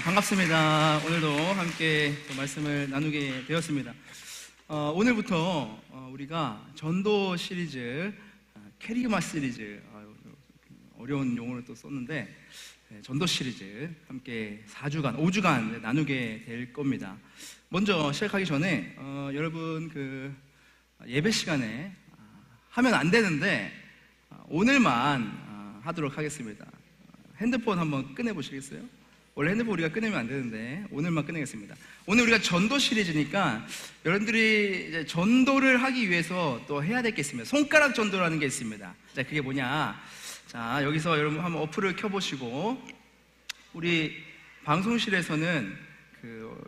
반갑습니다. 오늘도 함께 말씀을 나누게 되었습니다. 오늘부터 우리가 전도 시리즈, 캐리그마 시리즈, 어려운 용어를 또 썼는데 전도 시리즈 함께 4주간, 5주간 나누게 될 겁니다. 먼저 시작하기 전에 여러분 예배 시간에 하면 안 되는데 오늘만 하도록 하겠습니다. 핸드폰 한번 꺼내보시겠어요? 원래 핸드폰 우리가 꺼내면 안 되는데 오늘만 꺼내겠습니다. 오늘 우리가 전도 시리즈니까 여러분들이 이제 전도를 하기 위해서 또 해야 될 게 있습니다. 손가락 전도라는 게 있습니다. 자, 그게 뭐냐? 자, 여기서 여러분 한번 어플을 켜보시고, 우리 방송실에서는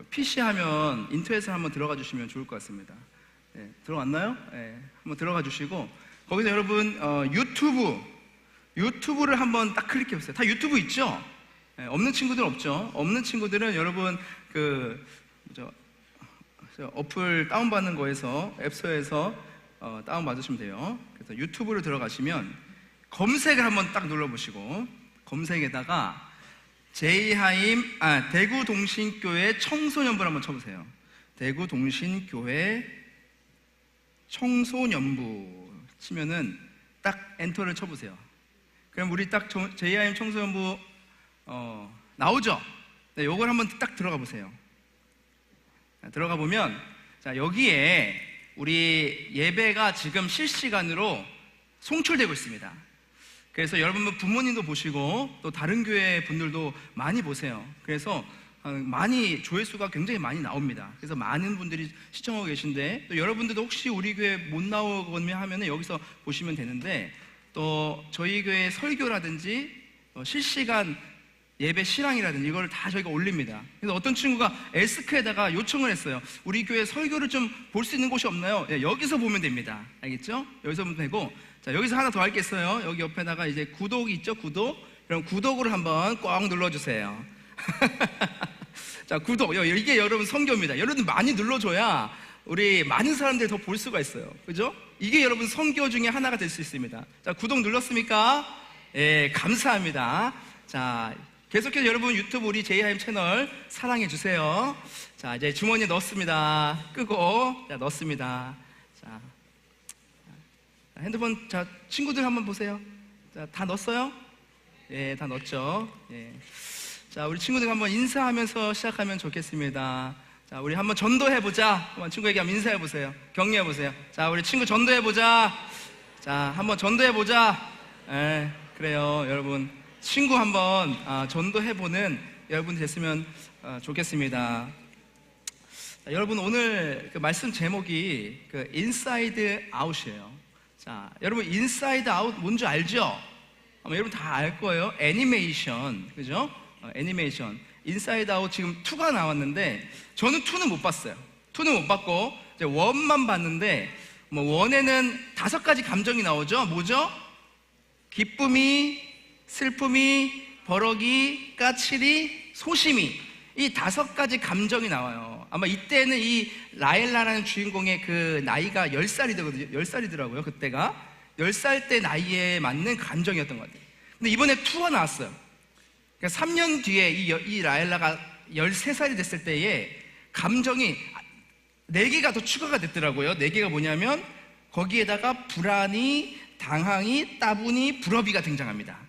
PC 화면 인터넷을 한번 들어가 주시면 좋을 것 같습니다. 네, 들어왔나요? 네, 한번 들어가 주시고, 거기서 여러분 유튜브를 한번 딱 클릭해 보세요. 다 유튜브 있죠? 네, 없는 친구들 없죠? 없는 친구들은 여러분 어플 다운받는 거에서 앱스토어에서 다운받으시면 돼요. 그래서 유튜브로 들어가시면 검색을 한번 딱 눌러보시고, 검색에다가 대구동신교회 청소년부를 한번 쳐보세요. 대구동신교회 청소년부 치면은 딱 엔터를 쳐보세요. 그럼 우리 딱 JIM 청소년부 나오죠? 네, 요걸 한번 딱 들어가 보세요. 들어가 보면, 자, 여기에 우리 예배가 지금 실시간으로 송출되고 있습니다. 그래서 여러분 부모님도 보시고 또 다른 교회 분들도 많이 보세요. 그래서 많이 조회수가 굉장히 많이 나옵니다. 그래서 많은 분들이 시청하고 계신데, 또 여러분들도 혹시 우리 교회 못 나오거나 하면 여기서 보시면 되는데, 또 저희 교회 설교라든지 실시간 예배 실황이라든지 이걸 다 저희가 올립니다. 그래서 어떤 친구가 에스크에다가 요청을 했어요. 우리 교회 설교를 좀 볼 수 있는 곳이 없나요? 네, 여기서 보면 됩니다. 알겠죠? 여기서 보면 되고, 자, 여기서 하나 더 할 게 있어요. 여기 옆에다가 이제 구독이 있죠? 구독. 그럼 구독을 한번 꽉 눌러주세요. 자, 구독. 이게 여러분 선교입니다. 여러분 많이 눌러줘야 우리 많은 사람들이 더 볼 수가 있어요. 그죠? 이게 여러분 선교 중에 하나가 될 수 있습니다. 자, 구독 눌렀습니까? 예, 감사합니다. 자, 계속해서 여러분 유튜브 우리 JIM 채널 사랑해 주세요. 자, 이제 주머니에 넣습니다. 끄고, 자, 넣습니다. 자, 핸드폰, 자, 친구들 한번 보세요. 자, 다 넣었어요? 예, 다 넣었죠? 예. 자, 우리 친구들 한번 인사하면서 시작하면 좋겠습니다. 자, 우리 한번 전도해보자. 한번 친구에게 한번 인사해보세요. 격려해보세요. 자, 우리 친구 전도해보자. 자, 한번 전도해보자. 예, 그래요. 여러분, 친구 한번 전도해보는 여러분 됐으면 좋겠습니다. 자, 여러분, 오늘 말씀 제목이 인사이드 아웃이에요. 자, 여러분, 인사이드 아웃 뭔지 알죠? 아마 여러분 다 알 거예요. 애니메이션, 그죠? 애니메이션 인사이드 아웃 지금 2가 나왔는데, 저는 2는 못 봤어요. 2는 못 봤고 이제 1만 봤는데, 1에는 5가지 감정이 나오죠. 뭐죠? 기쁨이, 슬픔이, 버럭이, 까칠이, 소심이, 이 5가지 감정이 나와요. 아마 이때는 이 라엘라라는 주인공의 나이가 10살이 10살이더라고요. 그때가 10살 때 나이에 맞는 감정이었던 것 같아요. 근데 이번에 2가 나왔어요. 그러니까 3년 뒤에 이 라엘라가 13살이 됐을 때에 감정이 4개가 더 추가가 됐더라고요. 4개가 뭐냐면, 거기에다가 불안이, 당황이, 따분이, 불협이가 등장합니다.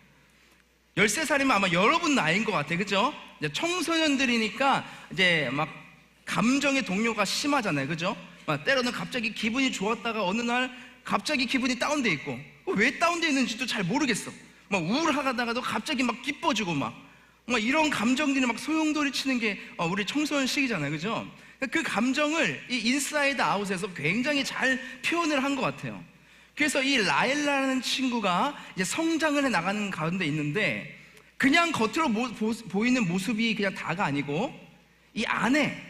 13살이면 아마 여러분 나이인 것 같아요. 그죠? 이제 청소년들이니까 이제 막 감정의 동요가 심하잖아요. 그죠? 막 때로는 갑자기 기분이 좋았다가 어느 날 갑자기 기분이 다운돼 있고, 왜 다운돼 있는지도 잘 모르겠어. 막 우울하다가도 갑자기 막 기뻐지고 막 이런 감정들이 막 소용돌이 치는 게 우리 청소년 시기잖아요. 그죠? 그 감정을 이 인사이드 아웃에서 굉장히 잘 표현을 한 것 같아요. 그래서 이 라엘라라는 친구가 이제 성장을 해 나가는 가운데 있는데, 그냥 겉으로 보이는 모습이 그냥 다가 아니고, 이 안에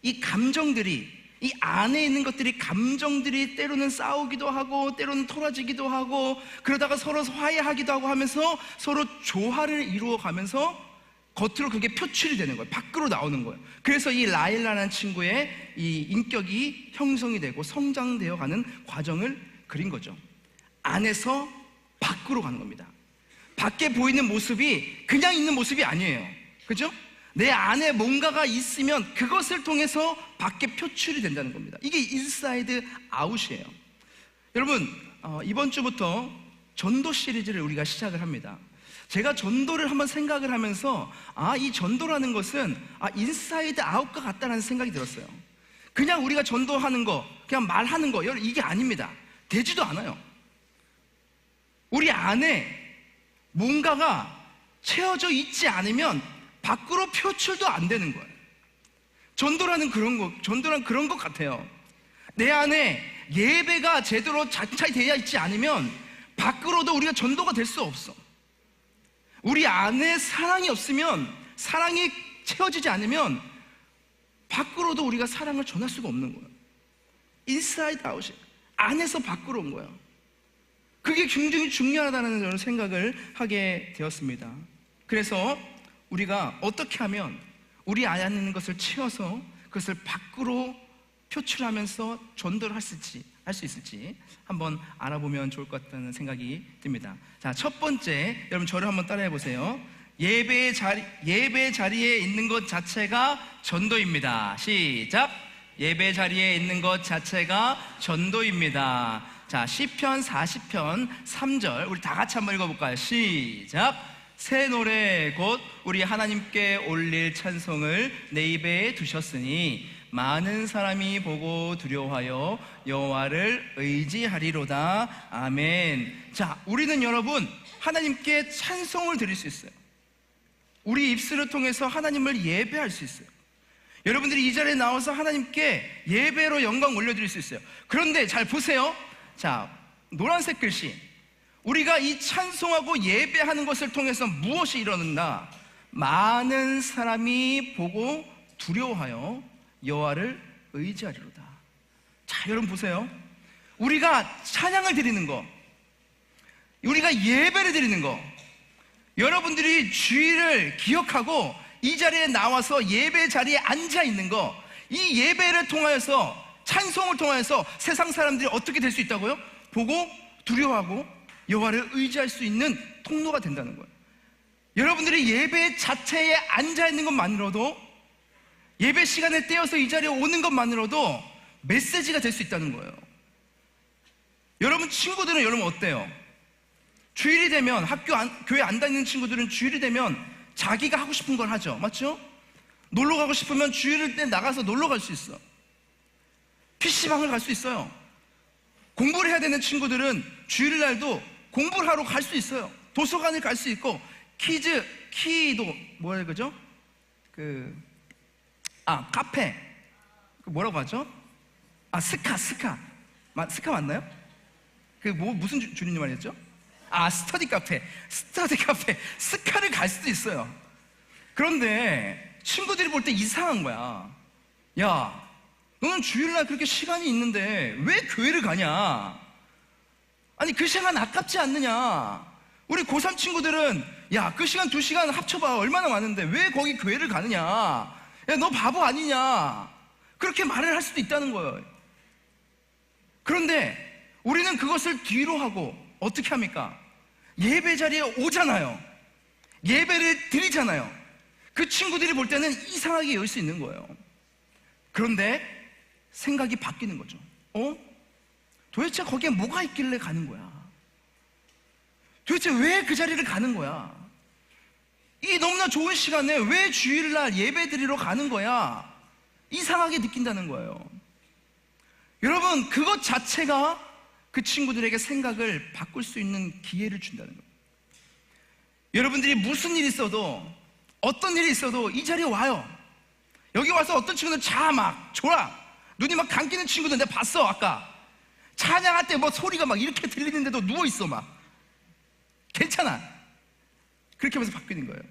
이 감정들이, 이 안에 있는 것들이, 감정들이 때로는 싸우기도 하고 때로는 토라지기도 하고, 그러다가 서로 화해하기도 하고 하면서 서로 조화를 이루어가면서 겉으로 그게 표출이 되는 거예요. 밖으로 나오는 거예요. 그래서 이 라엘라라는 친구의 이 인격이 형성이 되고 성장되어 가는 과정을 그린 거죠. 안에서 밖으로 가는 겁니다. 밖에 보이는 모습이 그냥 있는 모습이 아니에요. 그죠? 내 안에 뭔가가 있으면 그것을 통해서 밖에 표출이 된다는 겁니다. 이게 인사이드 아웃이에요. 여러분, 이번 주부터 전도 시리즈를 우리가 시작을 합니다. 제가 전도를 한번 생각을 하면서 이 전도라는 것은 인사이드 아웃과 같다는 생각이 들었어요. 그냥 우리가 전도하는 거, 그냥 말하는 거, 이게 아닙니다. 되지도 않아요. 우리 안에 뭔가가 채워져 있지 않으면 밖으로 표출도 안 되는 거예요. 전도라는 그런 것 같아요. 내 안에 예배가 제대로 장착이 되어 있지 않으면 밖으로도 우리가 전도가 될 수 없어. 우리 안에 사랑이 없으면, 사랑이 채워지지 않으면 밖으로도 우리가 사랑을 전할 수가 없는 거예요. 인사이드 아웃이 안에서 밖으로 온 거예요. 그게 굉장히 중요하다는 생각을 하게 되었습니다. 그래서 우리가 어떻게 하면 우리 안에 있는 것을 채워서 그것을 밖으로 표출하면서 전도를 할 수 있을지 한번 알아보면 좋을 것 같다는 생각이 듭니다. 자, 첫 번째, 여러분 저를 한번 따라해 보세요. 예배 자리에 있는 것 자체가 전도입니다. 시작. 예배 자리에 있는 것 자체가 전도입니다. 자, 시편 40편 3절 우리 다 같이 한번 읽어볼까요? 시작. 새 노래 곧 우리 하나님께 올릴 찬송을 내 입에 두셨으니 많은 사람이 보고 두려워하여 여호와를 의지하리로다. 아멘. 자, 우리는 여러분 하나님께 찬송을 드릴 수 있어요. 우리 입술을 통해서 하나님을 예배할 수 있어요. 여러분들이 이 자리에 나와서 하나님께 예배로 영광 올려드릴 수 있어요. 그런데 잘 보세요. 자, 노란색 글씨, 우리가 이 찬송하고 예배하는 것을 통해서 무엇이 일어난다? 많은 사람이 보고 두려워하여 여호와를 의지하리로다. 자, 여러분 보세요. 우리가 찬양을 드리는 거, 우리가 예배를 드리는 거, 여러분들이 주일을 기억하고 이 자리에 나와서 예배 자리에 앉아 있는 거, 이 예배를 통하여서, 찬송을 통하여서 세상 사람들이 어떻게 될 수 있다고요? 보고 두려워하고 여호와를 의지할 수 있는 통로가 된다는 거예요. 여러분들이 예배 자체에 앉아 있는 것만으로도, 예배 시간에 떼어서 이 자리에 오는 것만으로도 메시지가 될 수 있다는 거예요. 여러분 친구들은 여러분 어때요? 주일이 되면 교회 안 다니는 친구들은 주일이 되면 자기가 하고 싶은 걸 하죠. 맞죠? 놀러 가고 싶으면 주일일 때 나가서 놀러 갈 수 있어. PC방을 갈 수 있어요. 공부를 해야 되는 친구들은 주일날 날도 공부를 하러 갈 수 있어요. 도서관을 갈 수 있고, 키도 뭐라 그러죠? 카페, 뭐라고 하죠? 스카 맞나요? 무슨 주님 말이었죠? 스터디 카페, 스카를 갈 수도 있어요. 그런데 친구들이 볼 때 이상한 거야. 야, 너는 주일날 그렇게 시간이 있는데 왜 교회를 가냐? 아니, 그 시간 아깝지 않느냐? 우리 고3 친구들은 야, 그 시간 2시간 합쳐봐 얼마나 많은데 왜 거기 교회를 가느냐? 야, 너 바보 아니냐? 그렇게 말을 할 수도 있다는 거예요. 그런데 우리는 그것을 뒤로 하고 어떻게 합니까? 예배 자리에 오잖아요. 예배를 드리잖아요. 그 친구들이 볼 때는 이상하게 여길 수 있는 거예요. 그런데 생각이 바뀌는 거죠. 도대체 거기에 뭐가 있길래 가는 거야? 도대체 왜 그 자리를 가는 거야? 이 너무나 좋은 시간에 왜 주일날 예배 드리러 가는 거야? 이상하게 느낀다는 거예요. 여러분, 그것 자체가 그 친구들에게 생각을 바꿀 수 있는 기회를 준다는 거예요. 여러분들이 무슨 일이 있어도, 어떤 일이 있어도 이 자리에 와요. 여기 와서 어떤 친구들은 졸아. 눈이 막 감기는 친구들 내가 봤어. 아까 찬양할 때 소리가 막 이렇게 들리는데도 누워있어. 괜찮아. 그렇게 하면서 바뀌는 거예요.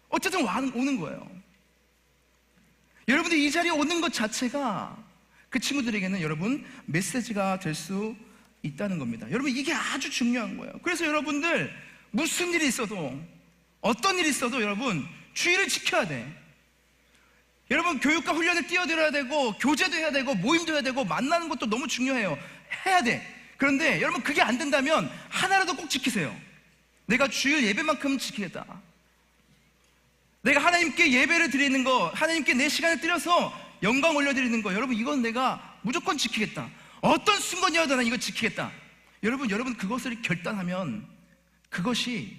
어쨌든 오는 거예요. 여러분들이 이 자리에 오는 것 자체가 그 친구들에게는 여러분 메시지가 될 수 있다는 겁니다. 여러분, 이게 아주 중요한 거예요. 그래서 여러분들 무슨 일이 있어도, 어떤 일이 있어도 여러분 주의를 지켜야 돼. 여러분, 교육과 훈련을 뛰어들어야 되고, 교제도 해야 되고, 모임도 해야 되고, 만나는 것도 너무 중요해요. 해야 돼. 그런데 여러분, 그게 안 된다면 하나라도 꼭 지키세요. 내가 주일 예배만큼 지키겠다. 내가 하나님께 예배를 드리는 거, 하나님께 내 시간을 들여서 영광 올려드리는 거, 여러분 이건 내가 무조건 지키겠다. 어떤 순간이어도 난 이거 지키겠다. 여러분 그것을 결단하면 그것이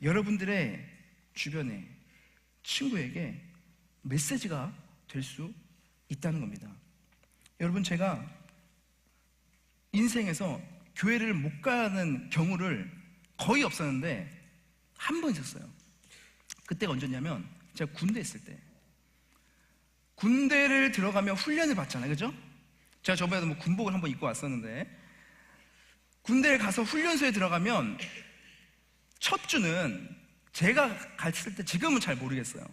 여러분들의 주변에 친구에게 메시지가 될 수 있다는 겁니다. 여러분, 제가 인생에서 교회를 못 가는 경우를 거의 없었는데 한 번 있었어요. 그때가 언제냐면 제가 군대 있을 때, 군대를 들어가면 훈련을 받잖아요, 그죠? 제가 저번에도 뭐 군복을 한번 입고 왔었는데, 군대에 가서 훈련소에 들어가면 첫 주는, 제가 갔을 때 지금은 잘 모르겠어요,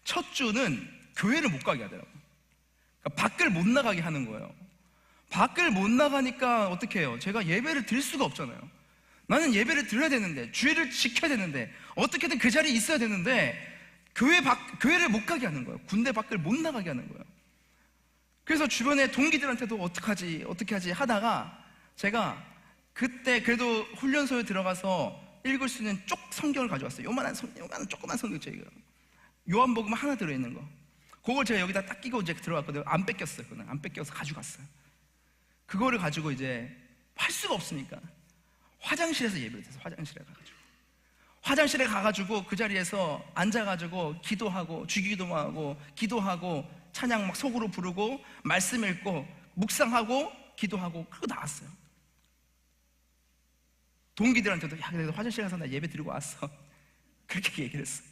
첫 주는 교회를 못 가게 하더라고요. 그러니까 밖을 못 나가게 하는 거예요. 밖을 못 나가니까 어떻게 해요? 제가 예배를 드릴 수가 없잖아요. 나는 예배를 드려야 되는데, 주의를 지켜야 되는데, 어떻게든 그 자리에 있어야 되는데 교회를 못 가게 하는 거예요. 군대 밖을 못 나가게 하는 거예요. 그래서 주변에 동기들한테도 어떻게 하지 하다가, 제가 그때 그래도 훈련소에 들어가서 읽을 수 있는 쪽 성경을 가져왔어요. 요만한 조그만 성경책, 요한복음 하나 들어있는 거. 그걸 제가 여기다 딱 끼고 이제 들어갔거든요. 안 뺏겼어요. 그냥 안 뺏겨서 가져갔어요. 그거를 가지고 이제 할 수가 없으니까 화장실에서 예배를 드렸어요. 화장실에 가가지고 그 자리에서 앉아가지고 기도하고, 주기도하고, 기도하고, 찬양 막 속으로 부르고, 말씀 읽고, 묵상하고, 기도하고, 그러고 나왔어요. 동기들한테도, 야, 그래도 화장실 가서 나 예배 드리고 왔어. 그렇게 얘기를 했어요.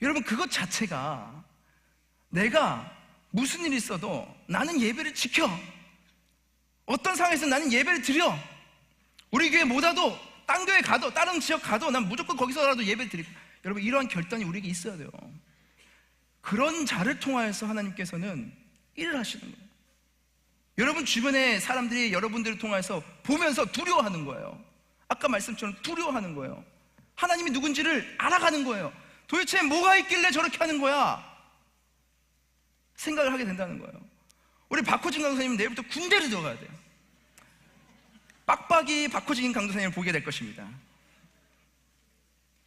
여러분, 그것 자체가 내가 무슨 일이 있어도 나는 예배를 지켜. 어떤 상황에서 나는 예배를 드려. 우리 교회 못 와도 딴 교회 가도, 다른 지역 가도 난 무조건 거기서라도 예배를 드리고. 여러분, 이러한 결단이 우리에게 있어야 돼요. 그런 자를 통하여서 하나님께서는 일을 하시는 거예요. 여러분 주변의 사람들이 여러분들을 통해서 보면서 두려워하는 거예요. 아까 말씀처럼 두려워하는 거예요. 하나님이 누군지를 알아가는 거예요. 도대체 뭐가 있길래 저렇게 하는 거야? 생각을 하게 된다는 거예요. 우리 박호진 강도사님 내일부터 군대를 들어가야 돼요. 빡빡이 박호진 강도사님을 보게 될 것입니다.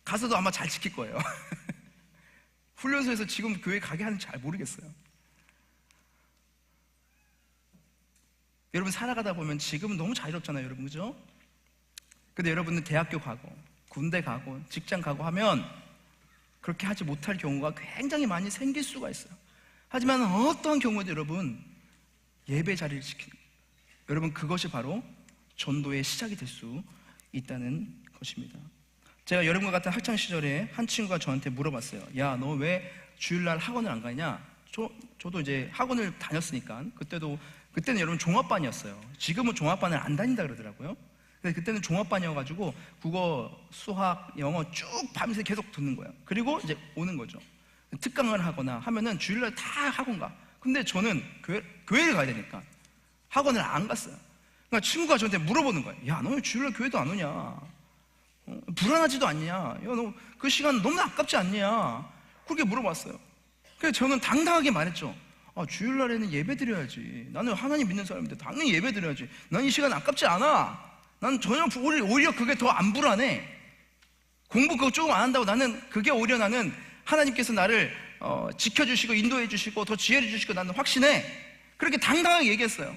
가서도 아마 잘 지킬 거예요. 훈련소에서 지금 교회 가게 하는지 잘 모르겠어요. 여러분, 살아가다 보면 지금은 너무 자유롭잖아요, 여러분, 그죠? 근데 여러분은 대학교 가고, 군대 가고, 직장 가고 하면 그렇게 하지 못할 경우가 굉장히 많이 생길 수가 있어요. 하지만 어떠한 경우에도 여러분, 예배 자리를 지키는 거예요. 여러분, 그것이 바로 전도의 시작이 될 수 있다는 것입니다. 제가 여러분과 같은 학창 시절에 한 친구가 저한테 물어봤어요. 야, 너 왜 주일날 학원을 안 가냐? 저도 이제 학원을 다녔으니까, 그때는 여러분 종합반이었어요. 지금은 종합반을 안 다닌다 그러더라고요. 근데 그때는 종합반이어가지고 국어, 수학, 영어 쭉 밤새 계속 듣는 거예요. 그리고 이제 오는 거죠. 특강을 하거나 하면은 주일날 다 학원 가. 근데 저는 교회를 가야 되니까 학원을 안 갔어요. 그러니까 친구가 저한테 물어보는 거예요. 야, 너 왜 주일날 교회도 안 오냐? 불안하지도 않냐? 야, 너 그 시간 너무 아깝지 않냐? 그렇게 물어봤어요. 그래서 저는 당당하게 말했죠. 아, 주일날에는 예배 드려야지. 나는 하나님 믿는 사람인데 당연히 예배 드려야지. 난 이 시간 아깝지 않아. 난 전혀 오히려 그게 더 안 불안해. 공부 그거 조금 안 한다고 나는 그게 오히려 나는 하나님께서 나를 지켜주시고 인도해 주시고 더 지혜를 주시고 나는 확신해. 그렇게 당당하게 얘기했어요.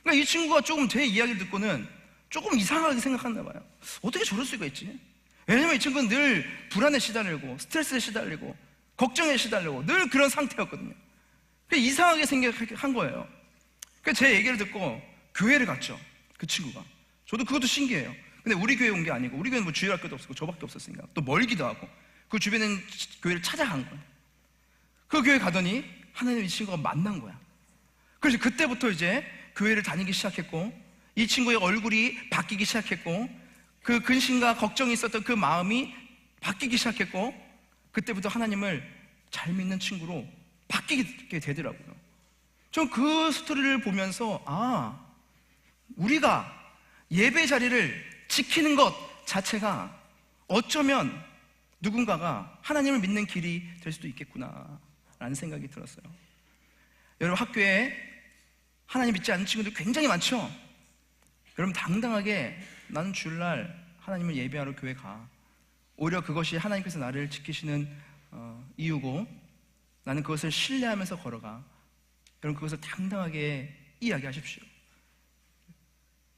그러니까 이 친구가 조금 제 이야기를 듣고는 조금 이상하게 생각했나 봐요. 어떻게 저럴 수가 있지? 왜냐면 이 친구는 늘 불안에 시달리고 스트레스에 시달리고 걱정에 시달리고 늘 그런 상태였거든요. 이상하게 생각한 거예요. 그래서 제 얘기를 듣고 교회를 갔죠, 그 친구가. 저도 그것도 신기해요. 근데 우리 교회 온 게 아니고, 우리 교회는 뭐 주일학교도 없었고 저밖에 없었으니까 또 멀기도 하고 그 주변에 있는 교회를 찾아간 거예요. 그 교회 가더니 하나님 이 친구가 만난 거야. 그래서 그때부터 이제 교회를 다니기 시작했고, 이 친구의 얼굴이 바뀌기 시작했고, 그 근심과 걱정이 있었던 그 마음이 바뀌기 시작했고, 그때부터 하나님을 잘 믿는 친구로 바뀌게 되더라고요. 전 그 스토리를 보면서, 아, 우리가 예배 자리를 지키는 것 자체가 어쩌면 누군가가 하나님을 믿는 길이 될 수도 있겠구나 라는 생각이 들었어요. 여러분, 학교에 하나님 믿지 않는 친구들 굉장히 많죠? 여러분, 당당하게 나는 주일날 하나님을 예배하러 교회 가. 오히려 그것이 하나님께서 나를 지키시는 이유고, 나는 그것을 신뢰하면서 걸어가. 여러분, 그것을 당당하게 이야기하십시오.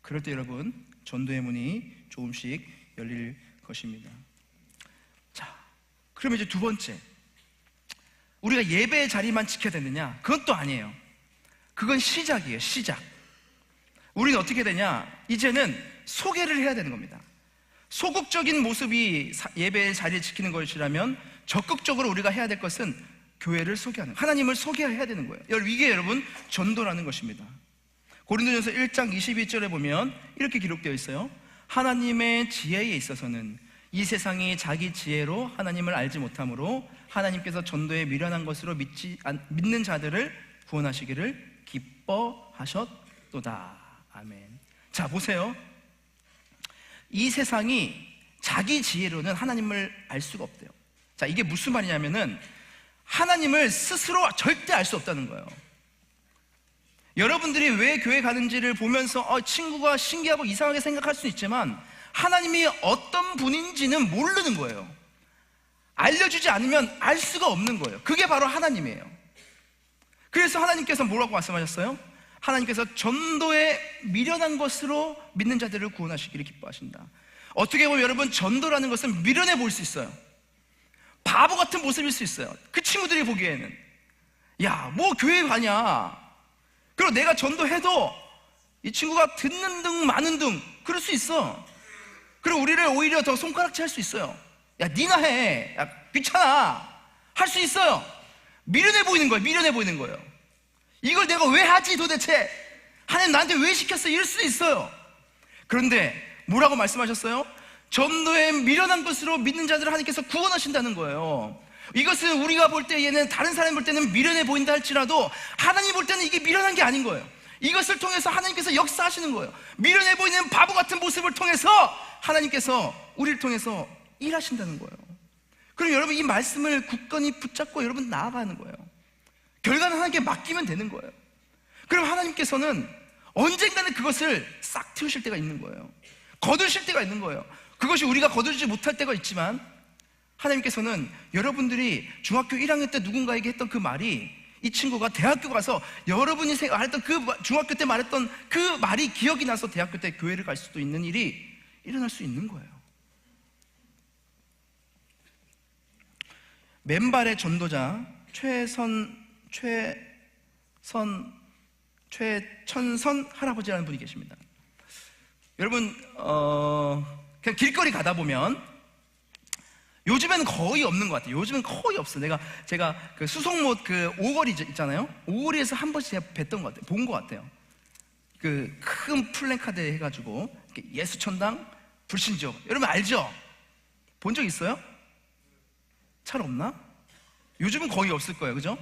그럴 때 여러분, 전도의 문이 조금씩 열릴 것입니다. 자, 그러면 이제 두 번째, 우리가 예배의 자리만 지켜야 되느냐? 그건 또 아니에요. 그건 시작이에요. 시작. 우리는 어떻게 되냐? 이제는 소개를 해야 되는 겁니다. 소극적인 모습이 예배의 자리를 지키는 것이라면, 적극적으로 우리가 해야 될 것은 교회를 소개하는, 하나님을 소개해야 되는 거예요. 이게 여러분 전도라는 것입니다. 고린도전서 1장 22절에 보면 이렇게 기록되어 있어요. 하나님의 지혜에 있어서는 이 세상이 자기 지혜로 하나님을 알지 못하므로 하나님께서 전도에 미련한 것으로 믿는 자들을 구원하시기를 기뻐하셨도다. 아멘. 자, 보세요. 이 세상이 자기 지혜로는 하나님을 알 수가 없대요. 자, 이게 무슨 말이냐면은 하나님을 스스로 절대 알 수 없다는 거예요. 여러분들이 왜 교회 가는지를 보면서 친구가 신기하고 이상하게 생각할 수 있지만, 하나님이 어떤 분인지는 모르는 거예요. 알려주지 않으면 알 수가 없는 거예요. 그게 바로 하나님이에요. 그래서 하나님께서 뭐라고 말씀하셨어요? 하나님께서 전도에 미련한 것으로 믿는 자들을 구원하시기를 기뻐하신다. 어떻게 보면 여러분, 전도라는 것은 미련해 보일 수 있어요. 바보 같은 모습일 수 있어요. 그 친구들이 보기에는, 야, 뭐 교회 가냐, 그리고 내가 전도해도 이 친구가 듣는 등 마는 등 그럴 수 있어. 그리고 우리를 오히려 더 손가락질 할 수 있어요. 야, 니나 해. 야, 귀찮아. 할 수 있어요. 미련해 보이는 거예요. 미련해 보이는 거예요. 이걸 내가 왜 하지 도대체? 하나님 나한테 왜 시켰어? 이럴 수도 있어요. 그런데 뭐라고 말씀하셨어요? 전도에 미련한 것으로 믿는 자들을 하나님께서 구원하신다는 거예요. 이것은 우리가 볼 때에는, 다른 사람이 볼 때는 미련해 보인다 할지라도 하나님 볼 때는 이게 미련한 게 아닌 거예요. 이것을 통해서 하나님께서 역사하시는 거예요. 미련해 보이는 바보 같은 모습을 통해서 하나님께서 우리를 통해서 일하신다는 거예요. 그럼 여러분, 이 말씀을 굳건히 붙잡고 여러분 나아가는 거예요. 결과는 하나님께 맡기면 되는 거예요. 그럼 하나님께서는 언젠가는 그것을 싹 틔우실 때가 있는 거예요. 거두실 때가 있는 거예요. 그것이 우리가 거두지 못할 때가 있지만, 하나님께서는 여러분들이 중학교 1학년 때 누군가에게 했던 그 말이, 이 친구가 대학교 가서 여러분이 말했던 그 중학교 때 말했던 그 말이 기억이 나서 대학교 때 교회를 갈 수도 있는 일이 일어날 수 있는 거예요. 맨발의 전도자 최천선 할아버지라는 분이 계십니다. 여러분, 그냥 길거리 가다 보면, 요즘에는 거의 없는 것 같아요. 요즘엔 거의 없어요. 제가 그 수송못 그 오거리 있잖아요. 오거리에서 한 번씩 제가 뵀던 것 같아요. 본 것 같아요. 그 큰 플래카드 해가지고 예수천당 불신지옥, 여러분 알죠? 본 적 있어요? 잘 없나? 요즘은 거의 없을 거예요, 그죠?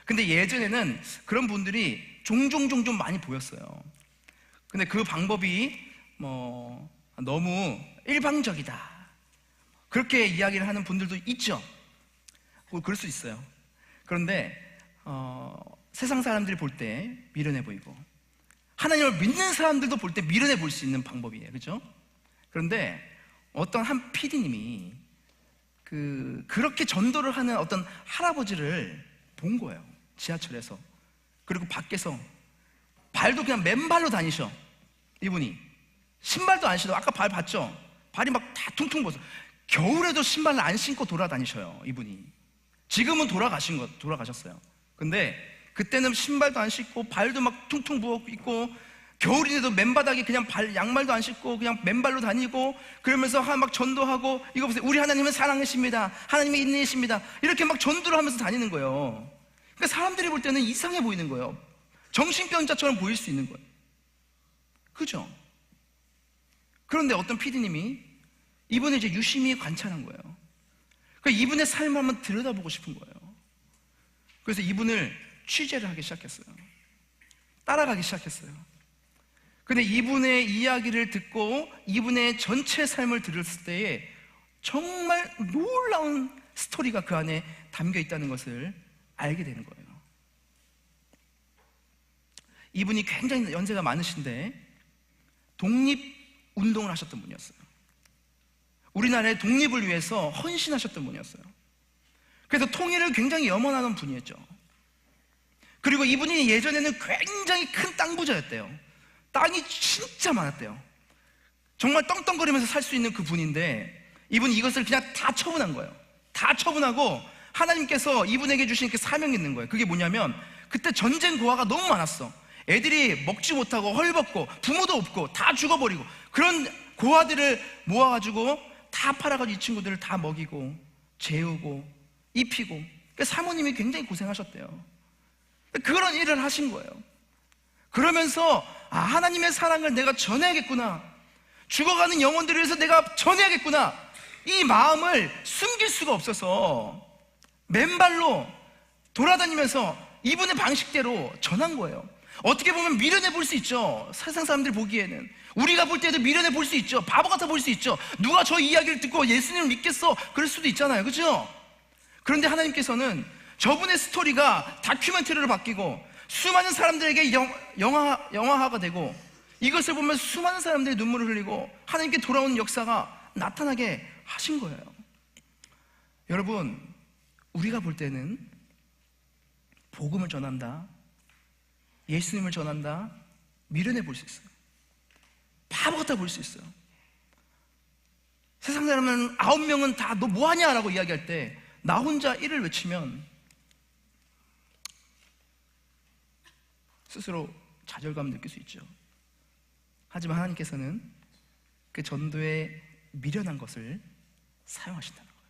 근데 예전에는 그런 분들이 종종 많이 보였어요. 근데 그 방법이 너무 일방적이다, 그렇게 이야기를 하는 분들도 있죠. 그럴 수 있어요. 그런데 세상 사람들이 볼 때 미련해 보이고, 하나님을 믿는 사람들도 볼 때 미련해 보일 수 있는 방법이에요, 그렇죠? 그런데 어떤 한 PD님이 그렇게 전도를 하는 어떤 할아버지를 본 거예요, 지하철에서. 그리고 밖에서 발도 그냥 맨발로 다니셔. 이분이 신발도 안 신어. 아까 발 봤죠? 발이 막 다 퉁퉁 부어서 겨울에도 신발을 안 신고 돌아다니셔요, 이분이. 지금은 돌아가셨어요. 근데 그때는 신발도 안 신고 발도 막 퉁퉁 부어 있고, 겨울인데도 맨바닥에 그냥 양말도 안 신고 그냥 맨발로 다니고, 그러면서 막 전도하고, 이거 보세요, 우리 하나님은 사랑이십니다, 하나님이 인내이십니다, 이렇게 막 전도를 하면서 다니는 거예요. 그러니까 사람들이 볼 때는 이상해 보이는 거예요. 정신병자처럼 보일 수 있는 거예요, 그죠? 그런데 어떤 PD님이 이분을 이제 유심히 관찰한 거예요. 그러니까 이분의 삶을 한번 들여다보고 싶은 거예요. 그래서 이분을 취재를 하기 시작했어요. 따라가기 시작했어요. 근데 이분의 이야기를 듣고 이분의 전체 삶을 들었을 때에 정말 놀라운 스토리가 그 안에 담겨 있다는 것을 알게 되는 거예요. 이분이 굉장히 연세가 많으신데 독립운동을 하셨던 분이었어요. 우리나라의 독립을 위해서 헌신하셨던 분이었어요. 그래서 통일을 굉장히 염원하는 분이었죠. 그리고 이분이 예전에는 굉장히 큰 땅 부자였대요. 땅이 진짜 많았대요. 정말 떵떵거리면서 살 수 있는 그 분인데, 이분이 이것을 그냥 다 처분한 거예요. 다 처분하고 하나님께서 이분에게 주신 그 사명이 있는 거예요. 그게 뭐냐면, 그때 전쟁 고아가 너무 많았어. 애들이 먹지 못하고 헐벗고 부모도 없고 다 죽어버리고, 그런 고아들을 모아가지고 다 팔아가지고 이 친구들을 다 먹이고 재우고 입히고, 그러니까 사모님이 굉장히 고생하셨대요. 그런 일을 하신 거예요. 그러면서 하나님의 사랑을 내가 전해야겠구나, 죽어가는 영혼들을 위해서 내가 전해야겠구나, 이 마음을 숨길 수가 없어서 맨발로 돌아다니면서 이분의 방식대로 전한 거예요. 어떻게 보면 미련해 볼 수 있죠. 세상 사람들 보기에는, 우리가 볼 때도 미련해 볼 수 있죠. 바보 같아 볼 수 있죠. 누가 저 이야기를 듣고 예수님을 믿겠어, 그럴 수도 있잖아요. 그렇죠? 그런데 하나님께서는 저분의 스토리가 다큐멘터리로 바뀌고 수많은 사람들에게 영화화가 되고, 이것을 보면서 수많은 사람들이 눈물을 흘리고 하나님께 돌아오는 역사가 나타나게 하신 거예요. 여러분, 우리가 볼 때는 복음을 전한다, 예수님을 전한다, 미련해 볼 수 있어요. 바보 같아 볼 수 있어요. 세상 사람은 9명은 다 너 뭐하냐 라고 이야기할 때 나 혼자 일을 외치면 스스로 좌절감을 느낄 수 있죠. 하지만 하나님께서는 그 전도에 미련한 것을 사용하신다는 거예요.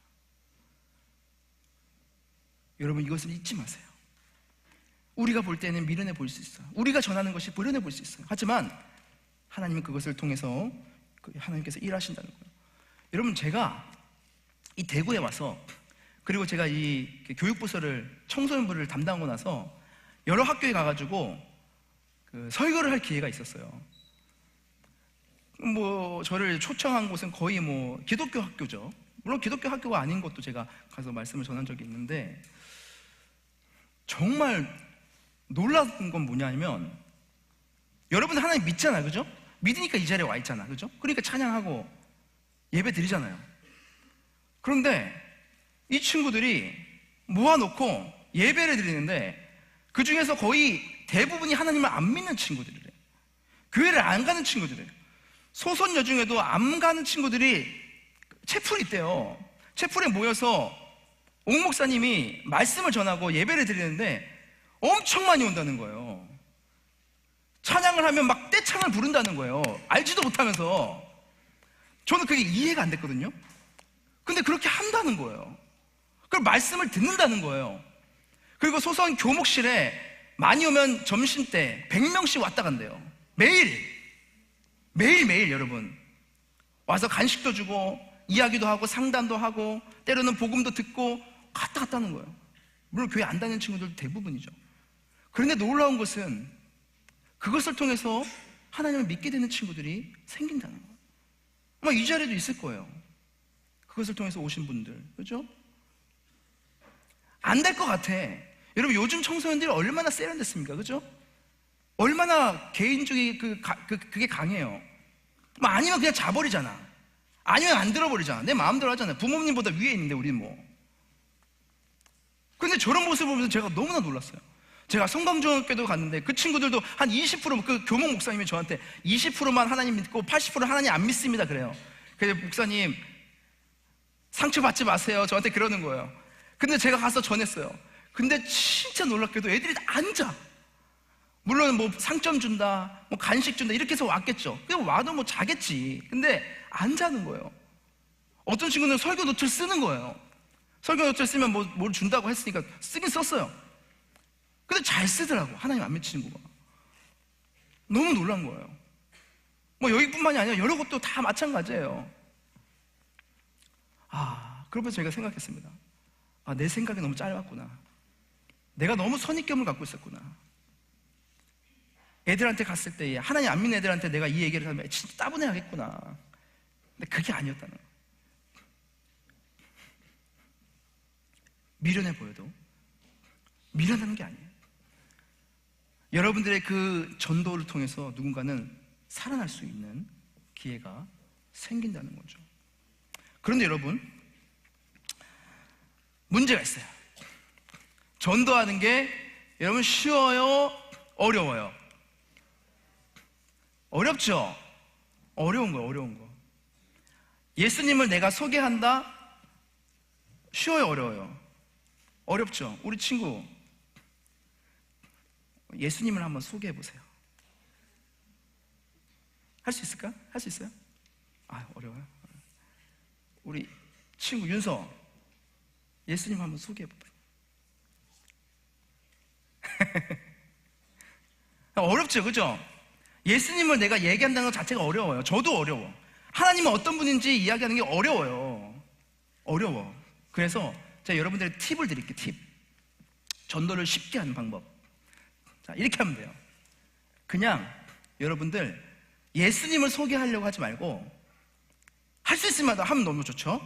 여러분, 이것을 잊지 마세요. 우리가 볼 때는 미련해 보일 수 있어요. 우리가 전하는 것이 미련해 보일 수 있어요. 하지만 하나님은 그것을 통해서 하나님께서 일하신다는 거예요. 여러분, 제가 이 대구에 와서, 그리고 제가 이 교육부서를, 청소년부를 담당하고 나서 여러 학교에 가가지고 설교를 할 기회가 있었어요. 저를 초청한 곳은 거의 기독교 학교죠. 물론 기독교 학교가 아닌 것도 제가 가서 말씀을 전한 적이 있는데, 정말 놀라운 건 뭐냐면, 여러분 하나님 믿잖아요. 그죠? 믿으니까 이 자리에 와 있잖아. 그죠? 그러니까 찬양하고 예배 드리잖아요. 그런데 이 친구들이 모아놓고 예배를 드리는데, 그 중에서 거의 대부분이 하나님을 안 믿는 친구들이래요. 교회를 안 가는 친구들이래요. 소선여 중에도 안 가는 친구들이 채플이 있대요. 채플에 모여서 옥 목사님이 말씀을 전하고 예배를 드리는데 엄청 많이 온다는 거예요. 찬양을 하면 막 떼창을 부른다는 거예요. 알지도 못하면서. 저는 그게 이해가 안 됐거든요. 근데 그렇게 한다는 거예요. 그걸 말씀을 듣는다는 거예요. 그리고 소선 교목실에 많이 오면 점심때 100명씩 왔다 간대요. 매일 여러분 와서 간식도 주고 이야기도 하고 상담도 하고 때로는 복음도 듣고 갔다 갔다는 거예요. 물론 교회 안 다니는 친구들도 대부분이죠. 그런데 놀라운 것은 그것을 통해서 하나님을 믿게 되는 친구들이 생긴다는 거예요. 아마 이 자리에도 있을 거예요. 그것을 통해서 오신 분들, 그렇죠? 안 될 것 같아. 여러분, 요즘 청소년들이 얼마나 세련됐습니까? 그죠? 얼마나 개인주의 그게 강해요. 아니면 그냥 자버리잖아. 아니면 안 들어버리잖아. 내 마음대로 하잖아. 부모님보다 위에 있는데 우리는 근데 저런 모습을 보면서 제가 너무나 놀랐어요. 제가 성강중학교도 갔는데 그 친구들도 한 20%, 그 교목 목사님이 저한테 20%만 하나님 믿고 80% 하나님 안 믿습니다 그래요. 그래서 목사님 상처받지 마세요, 저한테 그러는 거예요. 근데 제가 가서 전했어요. 근데 진짜 놀랍게도 애들이 다 앉아. 물론 상점 준다, 간식 준다 이렇게 해서 왔겠죠. 그냥 와도 자겠지. 근데 안 자는 거예요. 어떤 친구는 설교 노트를 쓰는 거예요. 설교 노트를 쓰면 뭘 준다고 했으니까 쓰긴 썼어요. 근데 잘 쓰더라고. 하나님 안 믿는 친구가. 너무 놀란 거예요. 여기뿐만이 아니라 여러 곳도 다 마찬가지예요. 그러면서 제가 생각했습니다. 내 생각이 너무 짧았구나. 내가 너무 선입견을 갖고 있었구나. 애들한테 갔을 때 하나님 안 믿는 애들한테 내가 이 얘기를 하면 진짜 따분해하겠구나. 근데 그게 아니었다는 거예요. 미련해 보여도 미련한 게 아니에요. 여러분들의 그 전도를 통해서 누군가는 살아날 수 있는 기회가 생긴다는 거죠. 그런데 여러분, 문제가 있어요. 전도하는 게 여러분 쉬워요? 어려워요? 어렵죠? 어려운 거. 예수님을 내가 소개한다? 쉬워요? 어려워요? 어렵죠? 우리 친구, 예수님을 한번 소개해 보세요. 할 수 있을까? 할 수 있어요? 어려워요. 우리 친구 윤서, 예수님 한번 소개해 봐요. 어렵죠, 그죠? 예수님을 내가 얘기한다는 것 자체가 어려워요. 저도 어려워. 하나님은 어떤 분인지 이야기하는 게 어려워요. 어려워. 그래서 제가 여러분들에게 팁을 드릴게요. 팁. 전도를 쉽게 하는 방법. 자, 이렇게 하면 돼요. 그냥 여러분들 예수님을 소개하려고 하지 말고, 할 수 있으면 하면 너무 좋죠.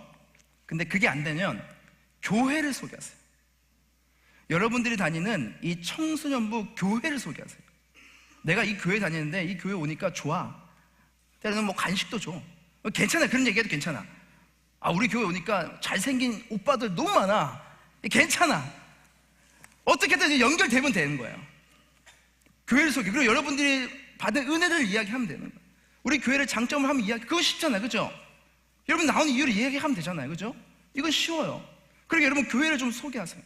근데 그게 안 되면 교회를 소개하세요. 여러분들이 다니는 이 청소년부 교회를 소개하세요. 내가 이 교회 다니는데 이 교회 오니까 좋아. 때로는 뭐 간식도 줘. 괜찮아. 그런 얘기해도 괜찮아. 우리 교회 오니까 잘생긴 오빠들 너무 많아. 괜찮아. 어떻게든 연결되면 되는 거예요. 교회를 소개. 그리고 여러분들이 받은 은혜를 이야기하면 되는 거예요. 우리 교회를 장점을 하면 이야기. 그거 쉽잖아요, 그죠? 여러분 나오는 이유를 이야기하면 되잖아요, 그죠? 이건 쉬워요. 그리고 여러분 교회를 좀 소개하세요.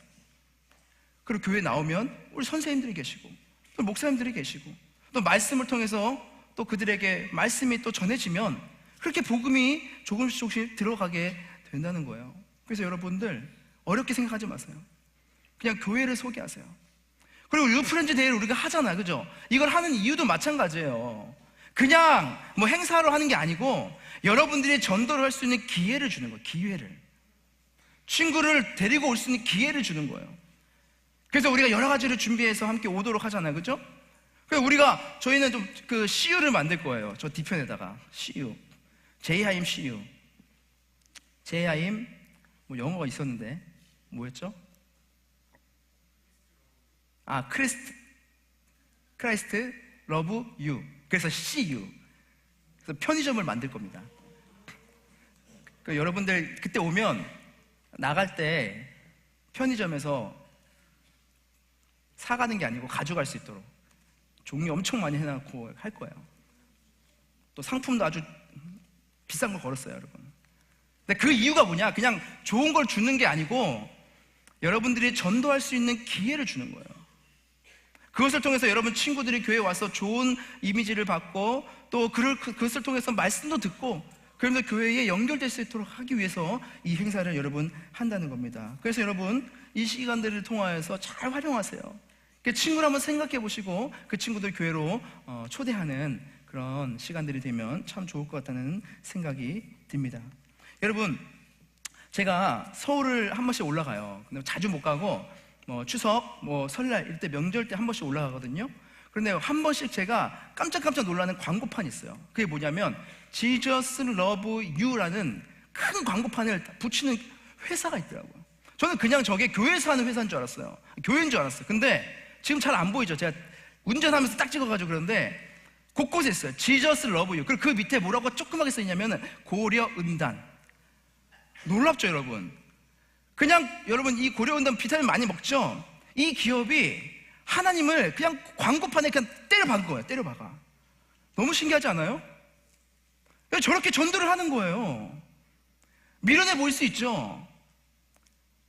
그리고 교회 나오면 우리 선생님들이 계시고 또 목사님들이 계시고 또 말씀을 통해서 또 그들에게 말씀이 또 전해지면 그렇게 복음이 조금씩 들어가게 된다는 거예요. 그래서 여러분들 어렵게 생각하지 마세요. 그냥 교회를 소개하세요. 그리고 유프렌즈 데이를 우리가 하잖아요, 그죠? 이걸 하는 이유도 마찬가지예요. 그냥 뭐 행사로 하는 게 아니고 여러분들이 전도를 할 수 있는 기회를 주는 거예요. 기회를. 친구를 데리고 올 수 있는 기회를 주는 거예요. 그래서 우리가 여러 가지를 준비해서 함께 오도록 하잖아요, 그죠? 그래서 저희는 좀 그 CU를 만들 거예요. 저 뒤편에다가 CU, 제이하임 CU. 제이하임 뭐 영어가 있었는데 뭐였죠? 크라이스트 러브 유. 그래서 CU. 그래서 편의점을 만들 겁니다. 여러분들 그때 오면 나갈 때 편의점에서 사가는 게 아니고 가져갈 수 있도록 종류 엄청 많이 해놓고 할 거예요. 또 상품도 아주 비싼 거 걸었어요, 여러분. 근데 그 이유가 뭐냐? 그냥 좋은 걸 주는 게 아니고 여러분들이 전도할 수 있는 기회를 주는 거예요. 그것을 통해서 여러분 친구들이 교회에 와서 좋은 이미지를 받고 또 그것을 통해서 말씀도 듣고 그러면서 교회에 연결될 수 있도록 하기 위해서 이 행사를 여러분 한다는 겁니다. 그래서 여러분 이 시간들을 통하여서 잘 활용하세요. 친구를 한번 생각해 보시고 그 친구들 교회로 초대하는 그런 시간들이 되면 참 좋을 것 같다는 생각이 듭니다. 여러분, 제가 서울을 한 번씩 올라가요. 근데 자주 못 가고 추석, 설날 이때 명절 때 한 번씩 올라가거든요. 그런데 한 번씩 제가 깜짝 놀라는 광고판이 있어요. 그게 뭐냐면 Jesus Love You라는 큰 광고판을 붙이는 회사가 있더라고요. 저는 그냥 저게 교회에서 하는 회사인 줄 알았어요. 교회인 줄 알았어요. 근데 지금 잘 안 보이죠? 제가 운전하면서 딱 찍어가지고 그러는데 곳곳에 있어요. Jesus Love You. 그리고 그 밑에 뭐라고 조그맣게 써있냐면 고려은단. 놀랍죠, 여러분? 그냥 여러분 이 고려은단 비타민 많이 먹죠? 이 기업이 하나님을 그냥 광고판에 그냥 때려박은 거예요. 때려박아. 너무 신기하지 않아요? 저렇게 전도를 하는 거예요. 미련해 보일 수 있죠?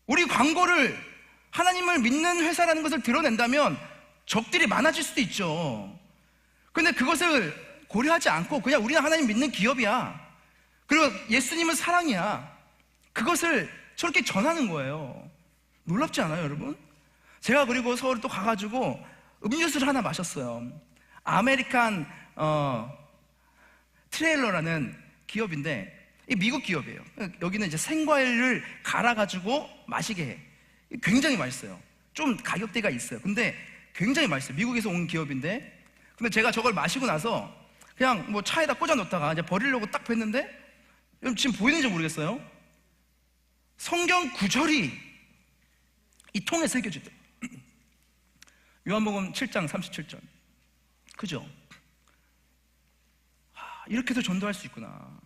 우리 광고를 하나님을 믿는 회사라는 것을 드러낸다면 적들이 많아질 수도 있죠. 근데 그것을 고려하지 않고 그냥 우리는 하나님 믿는 기업이야. 그리고 예수님은 사랑이야. 그것을 저렇게 전하는 거예요. 놀랍지 않아요, 여러분? 제가 그리고 서울에 또 가가지고 음료수를 하나 마셨어요. 아메리칸 트레일러라는 기업인데 이 미국 기업이에요. 여기는 이제 생과일을 갈아가지고 마시게 해. 굉장히 맛있어요. 좀 가격대가 있어요. 근데 굉장히 맛있어요. 미국에서 온 기업인데 근데 제가 저걸 마시고 나서 그냥 뭐 차에다 꽂아 놓다가 이제 버리려고 딱 뺐는데 여러분 지금 보이는지 모르겠어요. 성경 구절이 이 통에 새겨지대. 요한복음 7장 37절. 그죠? 이렇게도 전도할 수 있구나.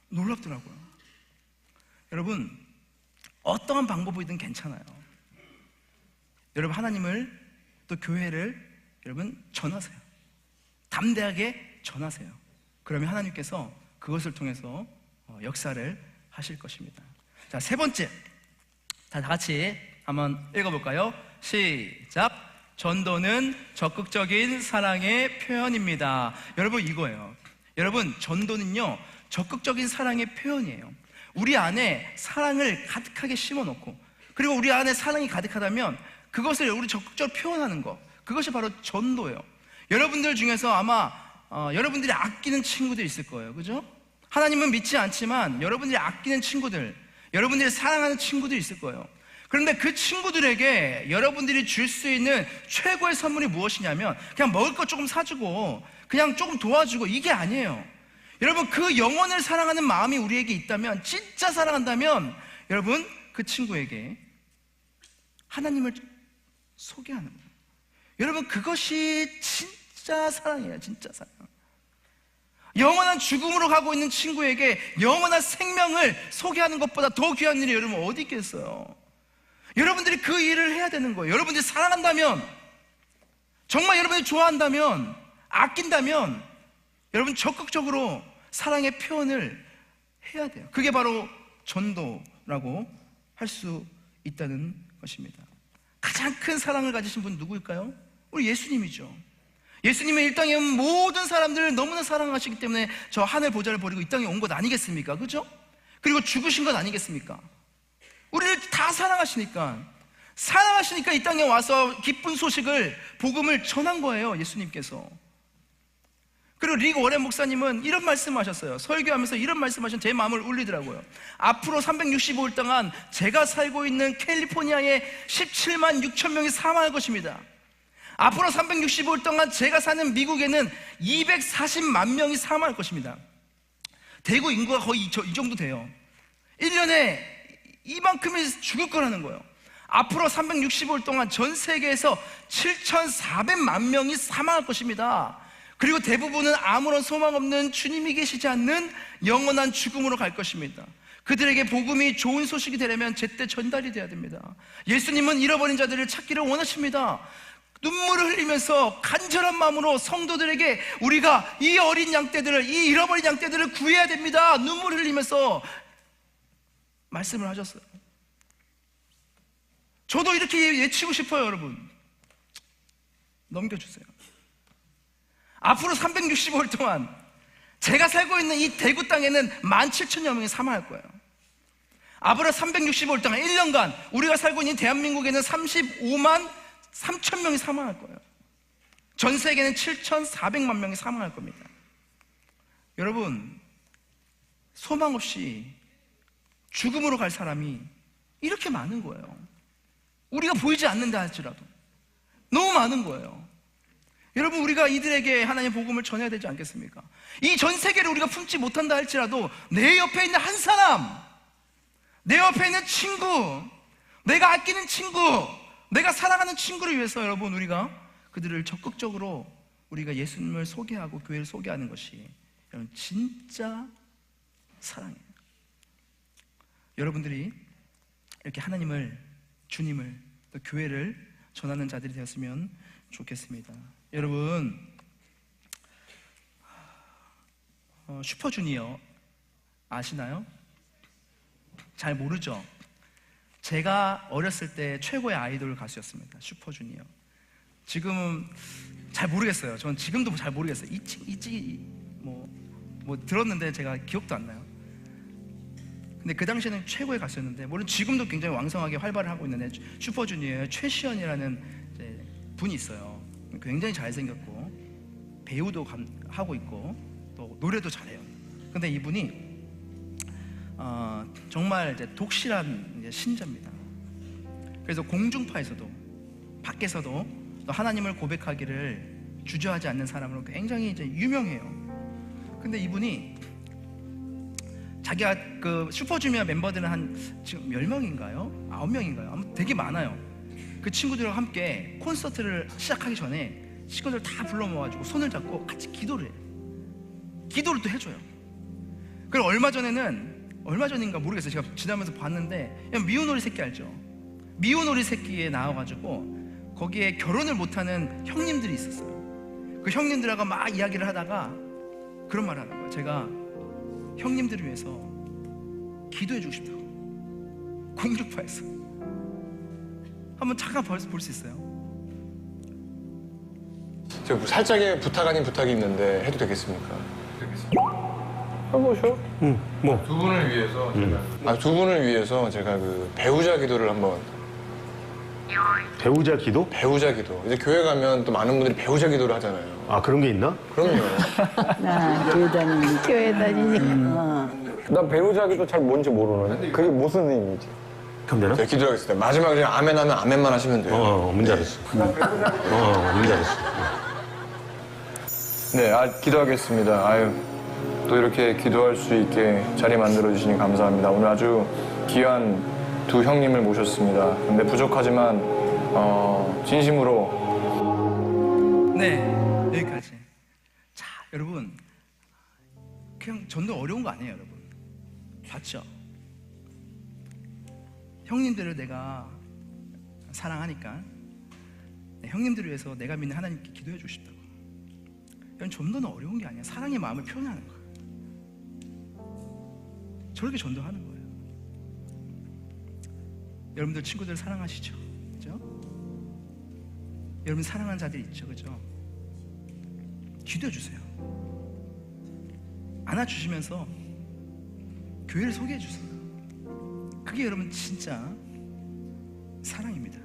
놀랍더라고요. 여러분, 어떠한 방법이든 괜찮아요. 여러분, 하나님을 또 교회를 여러분 전하세요. 담대하게 전하세요. 그러면 하나님께서 그것을 통해서 역사를 하실 것입니다. 자, 세 번째, 다 같이 한번 읽어볼까요? 시작. 전도는 적극적인 사랑의 표현입니다. 여러분, 이거예요. 여러분, 전도는요 적극적인 사랑의 표현이에요. 우리 안에 사랑을 가득하게 심어놓고, 그리고 우리 안에 사랑이 가득하다면 그것을 우리 적극적으로 표현하는 것, 그것이 바로 전도예요. 여러분들 중에서 아마 여러분들이 아끼는 친구들이 있을 거예요. 그죠? 하나님은 믿지 않지만 여러분들이 아끼는 친구들, 여러분들이 사랑하는 친구들이 있을 거예요. 그런데 그 친구들에게 여러분들이 줄 수 있는 최고의 선물이 무엇이냐면 그냥 먹을 것 조금 사주고 그냥 조금 도와주고, 이게 아니에요. 여러분, 그 영혼을 사랑하는 마음이 우리에게 있다면, 진짜 사랑한다면 여러분, 그 친구에게 하나님을 소개하는 거예요. 여러분, 그것이 진짜 사랑이에요. 진짜 사랑. 영원한 죽음으로 가고 있는 친구에게 영원한 생명을 소개하는 것보다 더 귀한 일이 여러분 어디 있겠어요? 여러분들이 그 일을 해야 되는 거예요. 여러분들이 사랑한다면, 정말 여러분이 좋아한다면, 아낀다면 여러분 적극적으로 사랑의 표현을 해야 돼요. 그게 바로 전도라고 할 수 있다는 것입니다. 가장 큰 사랑을 가지신 분 누구일까요? 우리 예수님이죠. 예수님은 이 땅에 온 모든 사람들을 너무나 사랑하시기 때문에 저 하늘 보좌를 버리고 이 땅에 온 것 아니겠습니까? 그죠? 그리고 죽으신 것 아니겠습니까? 우리를 다 사랑하시니까 이 땅에 와서 기쁜 소식을, 복음을 전한 거예요. 예수님께서. 그리고 리그 워렌 목사님은 이런 말씀하셨어요. 설교하면서 이런 말씀하신 제 마음을 울리더라고요. 앞으로 365일 동안 제가 살고 있는 캘리포니아에 17만 6천 명이 사망할 것입니다. 앞으로 365일 동안 제가 사는 미국에는 240만 명이 사망할 것입니다. 대구 인구가 거의 이 정도 돼요. 1년에 이만큼이 죽을 거라는 거예요. 앞으로 365일 동안 전 세계에서 7,400만 명이 사망할 것입니다. 그리고 대부분은 아무런 소망 없는, 주님이 계시지 않는 영원한 죽음으로 갈 것입니다. 그들에게 복음이 좋은 소식이 되려면 제때 전달이 돼야 됩니다. 예수님은 잃어버린 자들을 찾기를 원하십니다. 눈물을 흘리면서 간절한 마음으로 성도들에게 우리가 이 어린 양떼들을, 이 잃어버린 양떼들을 구해야 됩니다. 눈물을 흘리면서 말씀을 하셨어요. 저도 이렇게 외치고 싶어요. 여러분, 넘겨주세요. 앞으로 365일 동안 제가 살고 있는 이 대구 땅에는 17,000여 명이 사망할 거예요. 앞으로 365일 동안 1년간 우리가 살고 있는 대한민국에는 35만 3천 명이 사망할 거예요. 전 세계는 7,400만 명이 사망할 겁니다. 여러분, 소망 없이 죽음으로 갈 사람이 이렇게 많은 거예요. 우리가 보이지 않는다 할지라도 너무 많은 거예요. 여러분, 우리가 이들에게 하나님의 복음을 전해야 되지 않겠습니까? 이 전 세계를 우리가 품지 못한다 할지라도 내 옆에 있는 한 사람, 내 옆에 있는 친구, 내가 아끼는 친구, 내가 사랑하는 친구를 위해서 여러분, 우리가 그들을 적극적으로 우리가 예수님을 소개하고 교회를 소개하는 것이 여러분 진짜 사랑이에요. 여러분들이 이렇게 하나님을, 주님을, 또 교회를 전하는 자들이 되었으면 좋겠습니다. 여러분, 슈퍼주니어 아시나요? 잘 모르죠? 제가 어렸을 때 최고의 아이돌 가수였습니다. 슈퍼주니어. 지금은 잘 모르겠어요. 저는 지금도 잘 모르겠어요. 뭐 들었는데 제가 기억도 안 나요. 근데 그 당시에는 최고의 가수였는데, 물론 지금도 굉장히 왕성하게 활발을 하고 있는데, 슈퍼주니어의 최시연이라는 분이 있어요. 굉장히 잘생겼고 배우도 하고 있고 또 노래도 잘해요. 근데 이분이 정말 이제 독실한 이제 신자입니다. 그래서 공중파에서도 밖에서도 또 하나님을 고백하기를 주저하지 않는 사람으로 굉장히 이제 유명해요. 근데 이분이 자기가 그 슈퍼주니어 멤버들은 한 지금 10명인가요? 9명인가요? 아무튼 되게 많아요. 그 친구들과 함께 콘서트를 시작하기 전에 친구들 다 불러 모아가지고 손을 잡고 같이 기도를 해요. 기도를 또 해줘요. 그리고 얼마 전에는 얼마 전인가 모르겠어요. 제가 지나면서 봤는데 그냥 미혼오리 새끼 알죠? 미혼오리 새끼에 나와가지고 거기에 결혼을 못하는 형님들이 있었어요. 그 형님들하고 막 이야기를 하다가 그런 말을 하는 거예요. 제가 형님들을 위해서 기도해주고 싶다고. 공중파에서 한번 잠깐 볼 수 있어요? 제가 살짝의 부탁 아닌 부탁이 있는데 해도 되겠습니까? 해보셔. 뭐? 두 분을 위해서 제가 두 분을 위해서 제가 그 배우자 기도를 한번. 배우자 기도? 배우자 기도. 이제 교회 가면 또 많은 분들이 배우자 기도를 하잖아요. 아, 그런 게 있나? 그럼요. 교회 다니니까. 난 배우자 기도 잘 뭔지 모르는데 그게 무슨 의미지? 그럼 되나? 제가 기도하겠습니다. 마지막에 그냥 아멘 하면 아멘만 하시면 돼요. 문제 알았어. 문제 알았어. 네, 기도하겠습니다. 아유, 또 이렇게 기도할 수 있게 자리 만들어주시니 감사합니다. 오늘 아주 귀한 두 형님을 모셨습니다. 근데 부족하지만, 진심으로. 네, 여기까지. 자, 여러분, 그냥 전도 어려운 거 아니에요, 여러분. 봤죠? 형님들을 내가 사랑하니까 형님들을 위해서 내가 믿는 하나님께 기도해 주고 싶다고. 이건 전도는 어려운 게 아니야. 사랑의 마음을 표현하는 거야. 저렇게 전도하는 거예요. 여러분들 친구들 사랑하시죠? 그죠? 여러분 사랑하는 자들이 있죠, 그죠? 기도해 주세요. 안아주시면서 교회를 소개해 주세요. 그게 여러분 진짜 사랑입니다.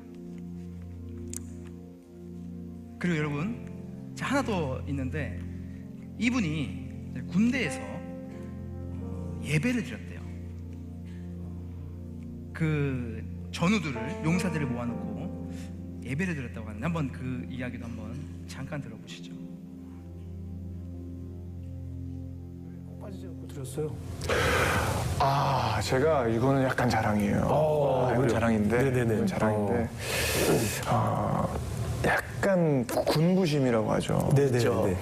그리고 여러분, 자, 하나 더 있는데 이분이 군대에서 예배를 드렸대요. 그 전우들을, 용사들을 모아놓고 예배를 드렸다고 하는데 한번 그 이야기도 한번 잠깐 들어보시죠. 빠지지 않고 들었어요. 제가 이거는 약간 자랑이에요. 이건 자랑인데. 네네네. 이건 자랑인데. 약간 군부심이라고 하죠. 네네네.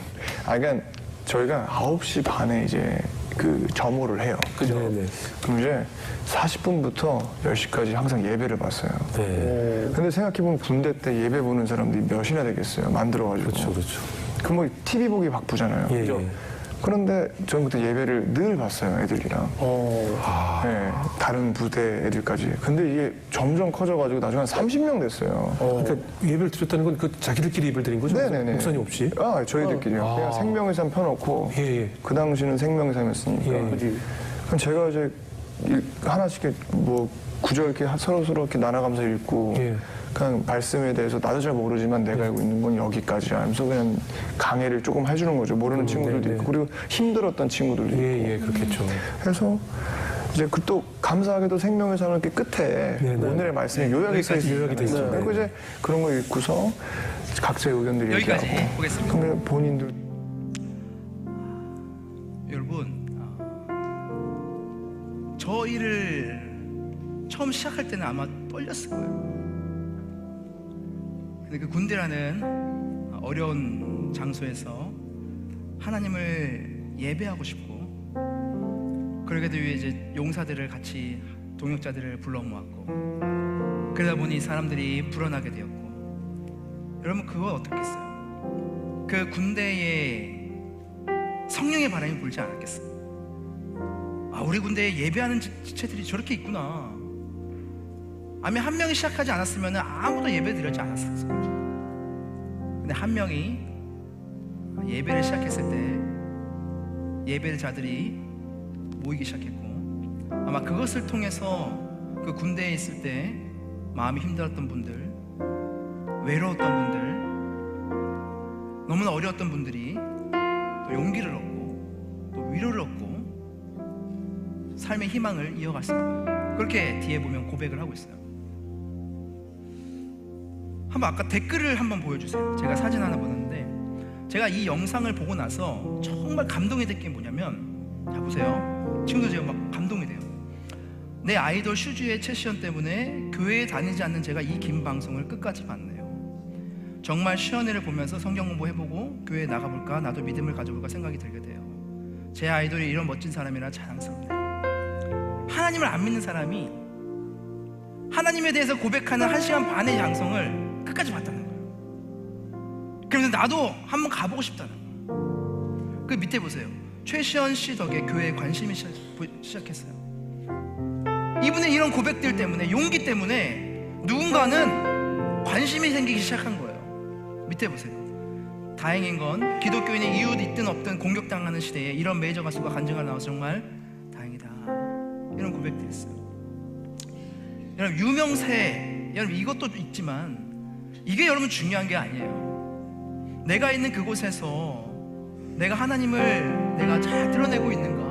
그러니까 저희가 9시 반에 이제 그 점호를 해요. 그죠? 네네. 그럼 이제 40분부터 10시까지 항상 예배를 봤어요. 네. 근데 생각해보면 군대 때 예배 보는 사람들이 몇이나 되겠어요. 만들어가지고. 그렇죠. 그럼 뭐 TV 보기 바쁘잖아요. 예, 그죠? 예. 그런데 저는 그때 예배를 늘 봤어요, 애들이랑. 네, 다른 부대 애들까지. 근데 이게 점점 커져가지고 나중에 한 30명 됐어요. 그러니까 예배를 드렸다는 건 그 자기들끼리 예배를 드린 거죠? 네네네. 목사님 없이? 저희들끼리요. 그냥 생명의산 펴놓고. 예. 그 당시는 생명의산이었으니까. 예. 그럼 제가 이제 하나씩 뭐 구절 이렇게 서로 이렇게 나눠가면서 읽고. 예. 그냥 말씀에 대해서 나도 잘 모르지만 내가 알고 있는 건 여기까지야 하면서 그냥 강해를 조금 해주는 거죠. 모르는 친구들도 네네. 있고 그리고 힘들었던 친구들도 있고. 예, 그렇겠죠. 그래서 이제 그 또 감사하게도 생명의 산업 이렇게 끝에 네네. 오늘의 말씀이 요약이 써 있어요. 요약이 돼 있죠. 그리고 이제 그런 거 읽고서 각자의 의견들 여기까지 얘기하고. 보겠습니다. 그럼 본인들 여러분, 저 일을 처음 시작할 때는 아마 떨렸을 거예요. 근데 그 군대라는 어려운 장소에서 하나님을 예배하고 싶고, 그러게도 위해 이제 용사들을 같이 동역자들을 불러 모았고, 그러다 보니 사람들이 불어나게 되었고, 여러분 그거 어떻겠어요? 그 군대에 성령의 바람이 불지 않았겠어요? 우리 군대에 예배하는 지체들이 저렇게 있구나. 아니 한 명이 시작하지 않았으면 아무도 예배 드렸지 않았을 거죠. 근데 한 명이 예배를 시작했을 때 예배자들이 모이기 시작했고, 아마 그것을 통해서 그 군대에 있을 때 마음이 힘들었던 분들, 외로웠던 분들, 너무나 어려웠던 분들이 또 용기를 얻고 또 위로를 얻고 삶의 희망을 이어갔을 거예요. 그렇게 뒤에 보면 고백을 하고 있어요. 한번 아까 댓글을 한번 보여주세요. 제가 사진 하나 보는데, 제가 이 영상을 보고 나서 정말 감동이 된 게 뭐냐면, 자 보세요. 지금도 제가 막 감동이 돼요. 내 아이돌 슈즈의 채시연 때문에 교회에 다니지 않는 제가 이 긴 방송을 끝까지 봤네요. 정말 시연회를 보면서 성경 공부해보고 교회에 나가볼까, 나도 믿음을 가져볼까 생각이 들게 돼요. 제 아이돌이 이런 멋진 사람이라 자랑스럽네요. 하나님을 안 믿는 사람이 하나님에 대해서 고백하는 1시간 반의 양성을 끝까지 봤다는 거예요. 그러면서 나도 한번 가보고 싶다는 거예요. 그 밑에 보세요. 최시연 씨 덕에 교회에 관심이 시작했어요. 이분의 이런 고백들 때문에, 용기 때문에 누군가는 관심이 생기기 시작한 거예요. 밑에 보세요. 다행인 건 기독교인의 이웃 있든 없든 공격당하는 시대에 이런 메이저 가수가 간증을 나와서 정말 다행이다, 이런 고백들이 있어요. 여러분, 유명세, 여러분 이것도 있지만 이게 여러분 중요한 게 아니에요. 내가 있는 그곳에서 내가 하나님을 내가 잘 드러내고 있는가,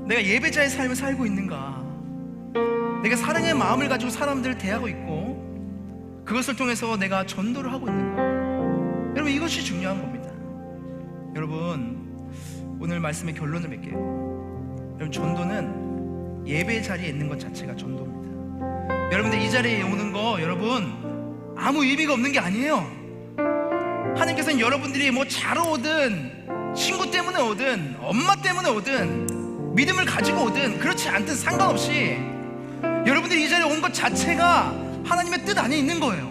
내가 예배자의 삶을 살고 있는가, 내가 사랑의 마음을 가지고 사람들을 대하고 있고 그것을 통해서 내가 전도를 하고 있는가, 여러분 이것이 중요한 겁니다. 여러분, 오늘 말씀의 결론을 맺게요. 여러분, 전도는 예배 자리에 있는 것 자체가 전도입니다. 여러분들 이 자리에 오는 거 여러분 아무 의미가 없는 게 아니에요. 하나님께서는 여러분들이 뭐 자러 오든 친구 때문에 오든 엄마 때문에 오든 믿음을 가지고 오든 그렇지 않든 상관없이 여러분들이 이 자리에 온 것 자체가 하나님의 뜻 안에 있는 거예요.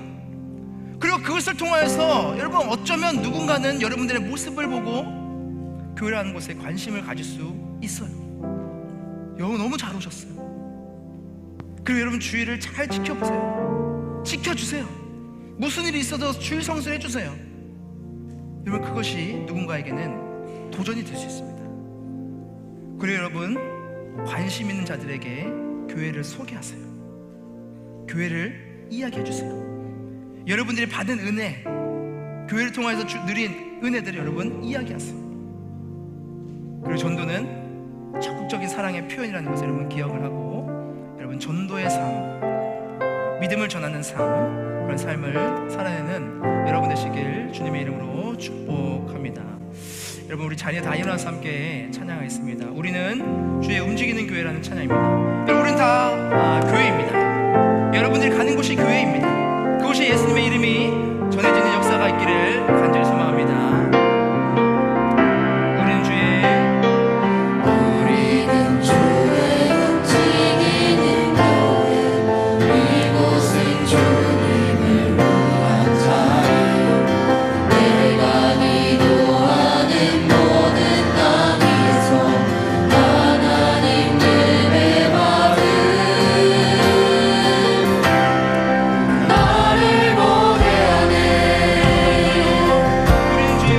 그리고 그것을 통하여서 여러분 어쩌면 누군가는 여러분들의 모습을 보고 교회라는 곳에 관심을 가질 수 있어요. 여러분 너무 잘 오셨어요. 그리고 여러분 주의를 잘 지켜보세요. 지켜주세요. 무슨 일이 있어도 주의 성수를 해주세요. 여러분 그것이 누군가에게는 도전이 될 수 있습니다. 그리고 여러분 관심 있는 자들에게 교회를 소개하세요. 교회를 이야기해주세요. 여러분들이 받은 은혜, 교회를 통해서 누린 은혜들을 여러분 이야기하세요. 그리고 전도는 적극적인 사랑의 표현이라는 것을 여러분 기억을 하고 여러분 전도의 삶, 믿음을 전하는 삶, 그런 삶을 살아내는 여러분 되시길 주님의 이름으로 축복합니다. 여러분 우리 자리에 다 일어나서 함께 찬양하겠습니다. 우리는 주의 움직이는 교회라는 찬양입니다. 여러분 우리는 다 교회입니다. 여러분들이 가는 곳이 교회입니다. 그곳에 예수님의 이름이 전해지는 역사가 있기를 간절히 소망합니다. 우리는 주의 움직이는 교회, 이곳은 주님을 위한 자리, 내가 기도하는 모든 땅에서 하나님 예배 받은 나를 보게 하네. 우리는 주의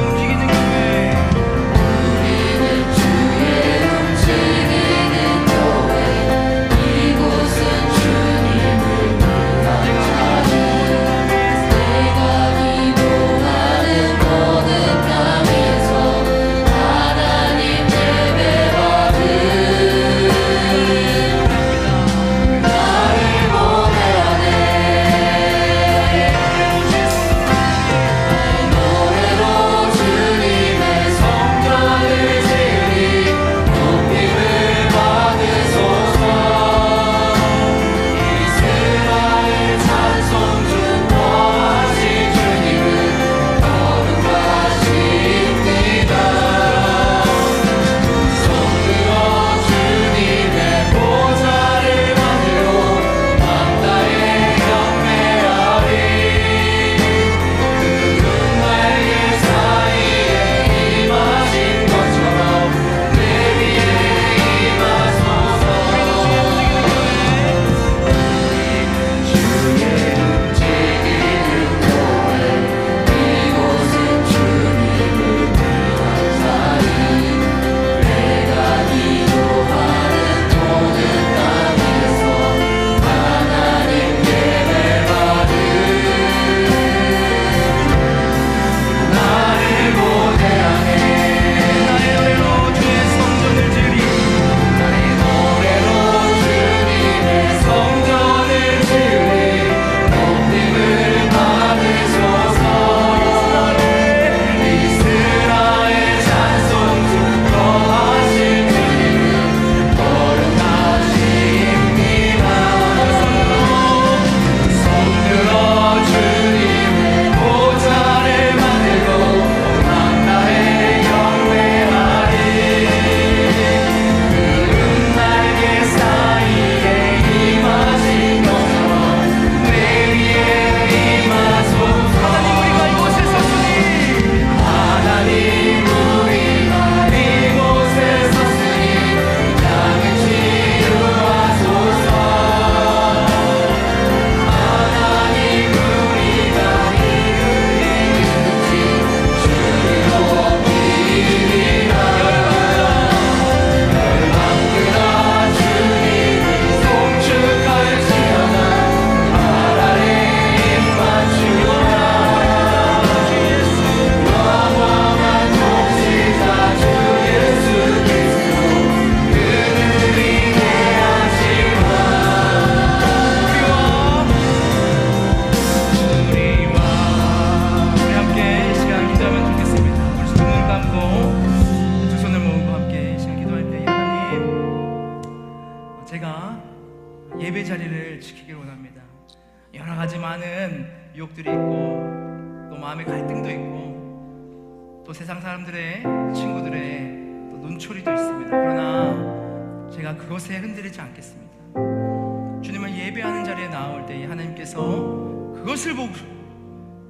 여러 가지 많은 유혹들이 있고 또 마음의 갈등도 있고 또 세상 사람들의 친구들의 또 눈초리도 있습니다. 그러나 제가 그것에 흔들리지 않겠습니다. 주님을 예배하는 자리에 나올 때 하나님께서 그것을 보고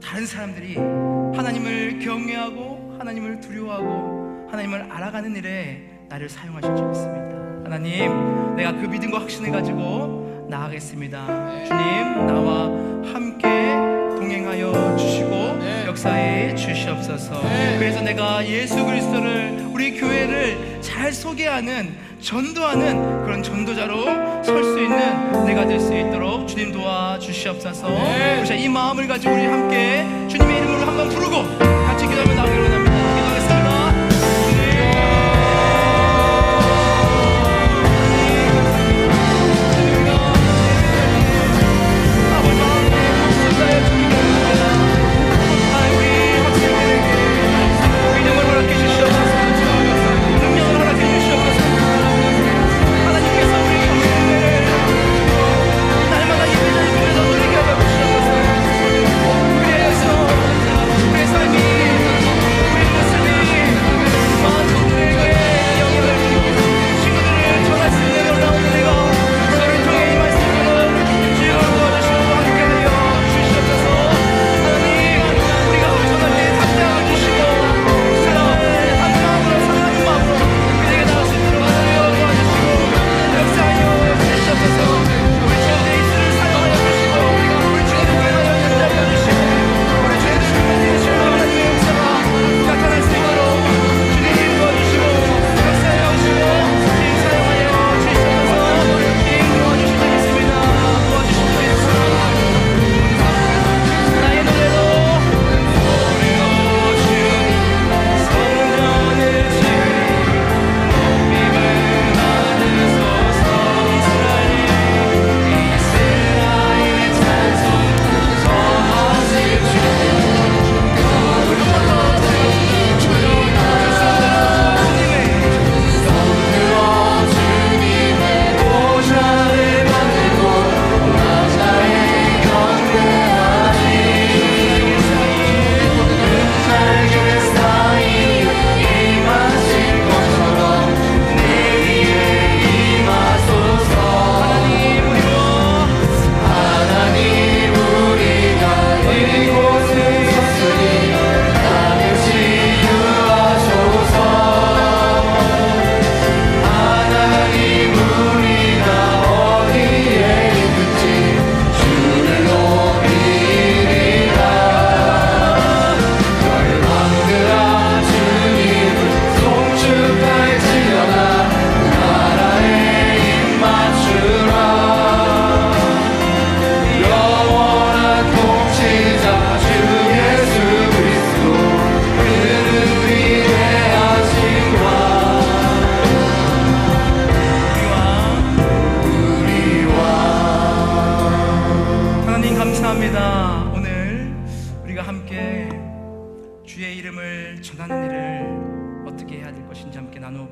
다른 사람들이 하나님을 경외하고 하나님을 두려워하고 하나님을 알아가는 일에 나를 사용하실 줄 믿습니다. 하나님, 내가 그 믿음과 확신을 가지고 나아가겠습니다. 주님, 나와 함께 동행하여 주시고 역사해 주시옵소서. 그래서 내가 예수 그리스도를, 우리 교회를 잘 소개하는, 전도하는 그런 전도자로 설 수 있는 내가 될 수 있도록 주님 도와주시옵소서. 그래서 이 마음을 가지고 우리 함께 주님의 이름으로 한번 부르고 같이 기도하며 나오기를 원합니다.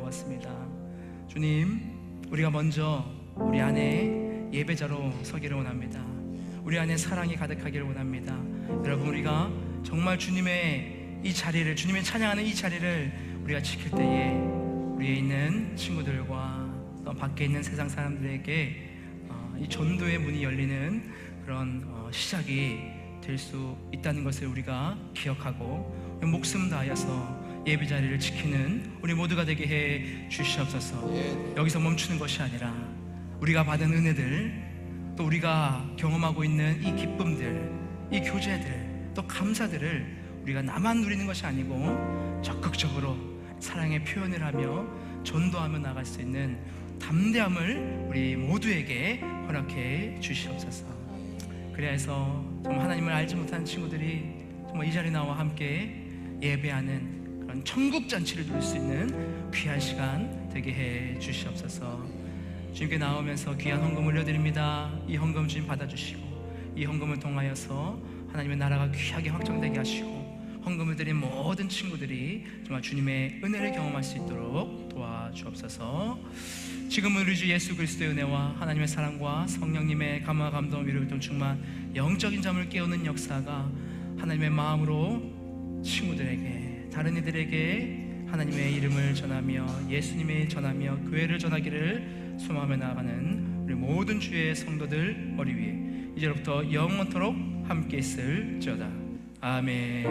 기도하겠습니다. 주님, 우리가 먼저 우리 안에 예배자로 서기를 원합니다. 우리 안에 사랑이 가득하기를 원합니다. 여러분, 우리가 정말 주님의 이 자리를, 주님의 찬양하는 이 자리를 우리가 지킬 때에 우리에 있는 친구들과 또 밖에 있는 세상 사람들에게 이 전도의 문이 열리는 그런 시작이 될 수 있다는 것을 우리가 기억하고 목숨 다하여서 예배 자리를 지키는 우리 모두가 되게 해 주시옵소서. 여기서 멈추는 것이 아니라 우리가 받은 은혜들, 또 우리가 경험하고 있는 이 기쁨들, 이 교제들, 또 감사들을 우리가 나만 누리는 것이 아니고 적극적으로 사랑의 표현을 하며 전도하며 나갈 수 있는 담대함을 우리 모두에게 허락해 주시옵소서. 그래야 해서 정말 하나님을 알지 못하는 친구들이 정말 이 자리에 나와 함께 예배하는 그런 천국 잔치를 누릴 수 있는 귀한 시간 되게 해 주시옵소서. 주님께 나오면서 귀한 헌금 올려드립니다. 이 헌금 주님 받아주시고 이 헌금을 통하여서 하나님의 나라가 귀하게 확장되게 하시고 헌금을 드린 모든 친구들이 정말 주님의 은혜를 경험할 수 있도록 도와주시옵소서. 도와주옵소서. 지금은 우리 주 예수 그리스도의 은혜와 하나님의 사랑과 성령님의 감화 감동 위로를 통 충만 영적인 잠을 깨우는 역사가 하나님의 마음으로 친구들에게, 다른 이들에게 하나님의 이름을 전하며 예수님의 전하며 교회를 전하기를 소망하며 나아가는 우리 모든 주의 성도들 머리 위에 이제로부터 영원토록 함께 있을지어다. 아멘.